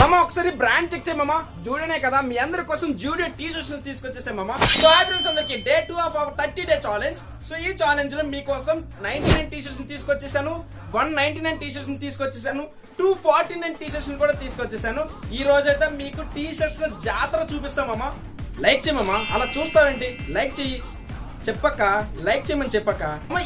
మామ ఒకసారి brand check చేయ మామ. జూడియోనే కదా, మీ అందరి కోసం జూడియో టీ షర్ట్స్ తీసుకొచ్చేసాం మామ. సో హాయ్ ఫ్రెండ్స్ అందరికి, day 2 of our 30-day challenge. So ఈ ఛాలెంజ్ లో మీకోసం 99 టీ షర్ట్స్ తీసుకొచ్చేసాను, 199 టీ షర్ట్స్ తీసుకొచ్చేసాను, 249 టీ షర్ట్స్ కూడా తీసుకొచ్చేసాను. ఈ రోజు అయితే మీకు టీ షర్ట్స్ జాతర చూపిస్తామమ్మా. లైక్ చేయమమ్మా, అలా చూస్తావేంటి? లైక్ చెయ్యి, చెప్పక్క లైక్ చేయమని చెప్పక్క.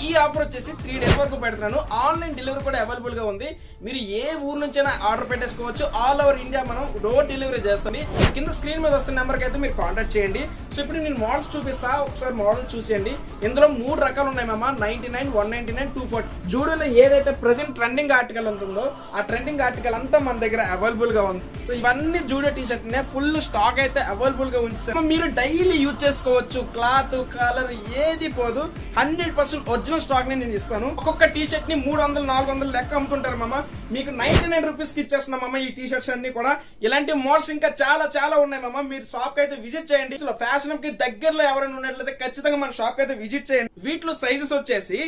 ఈ ఆఫర్ వచ్చేసి 3 days వరకు పెడుతున్నాను. ఆన్లైన్ డెలివరీ కూడా అవైలబుల్ గా ఉంది. మీరు ఏ ఊరు నుంచైనా ఆర్డర్ పెట్టేసుకోవచ్చు. ఆల్ ఓవర్ ఇండియా మనం డోర్ డెలివరీ చేస్తాం. కింద స్క్రీన్ మీద వస్తున్న నెంబర్ కి అయితే మీరు కాంటాక్ట్ చేయండి. సో ఇప్పుడు నేను మోడల్స్ చూపిస్తా, ఒకసారి మోడల్ చూసేయండి. ఇందులో 3 రకాలు ఉన్నాయి మామ, 99, 199, 240. జూడియోలో ఏదైతే ప్రెసెంట్ ట్రెండింగ్ ఆర్టికల్ ఉంటుందో ఆ ట్రెండింగ్ ఆర్టికల్ అంతా మన దగ్గర అవైలబుల్ గా ఉంది. సో ఇవన్నీ Zudio T shirt full stock అయితే అవైలబుల్ గా ఉంది. మీరు డైలీ యూజ్ చేసుకోవచ్చు. క్లాత్ కలర్ ఏది పోదు, 100% ఒరిజినల్ స్టాక్ ని నేను ఇస్తాను. ఒక్కొక్క టీ షర్ట్ ని 300, 400 లెక్క అమ్ముతుంటారు మామ. మీకు 99 రూపీస్ కి ఇచ్చేస్తున్నాం మామ ఈ టీ షర్ట్స్ అన్ని కూడా. ఇలాంటి మోడల్స్ ఇంకా చాలా ఉన్నాయి మామ. మీరు షాప్ కి అయితే విజిట్ చేయండి. ఫ్యాషన్ కి దగ్గరలో ఎవరైనా ఉన్నట్లయితే ఖచ్చితంగా మన షాప్ కి అయితే విజిట్ చేయండి. వీటిలో సైజెస్ వచ్చేసి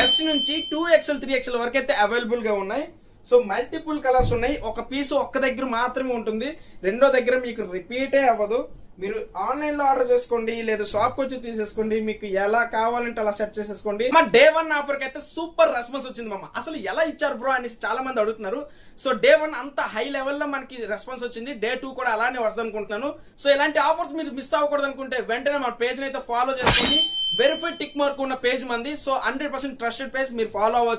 S నుంచి 2XL 3XL వరకు అయితే అవైలబుల్ గా ఉన్నాయి. సో మల్టిపుల్ కలర్స్ ఉన్నాయి. ఒక పీస్ ఒక్క దగ్గర మాత్రమే ఉంటుంది, రెండో దగ్గర మీకు రిపీటే అవ్వదు. మీరు ఆన్లైన్ లో ఆర్డర్ చేసుకోండి, లేదా షాప్ కి వచ్చి తీసేసుకోండి. మీకు ఎలా కావాలంటే అలా సెట్ చేసేసుకోండి. మా డే 1 ఆఫర్ కి అయితే సూపర్ రెస్పాన్స్ వచ్చింది మామ. అసలు ఎలా ఇచ్చారు బ్రో అని చాలా మంది అడుగుతున్నారు. సో డే 1 అంత హై లెవెల్ లో మనకి రెస్పాన్స్ వచ్చింది. డే 2 కూడా అలానే వస్తుంది అనుకుంటున్నాను. సో ఇలాంటి ఆఫర్స్ మీరు మిస్ అవ్వకూడదు అనుకుంటే వెంటనే మన పేజ్ అయితే ఫాలో చేసుకోండి. వెరిఫైడ్ టిక్ మార్క్ ఉన్న పేజ్ మంది. సో 100% ట్రస్టెడ్ పేజ్, మీరు ఫాలో అవ్వచ్చు.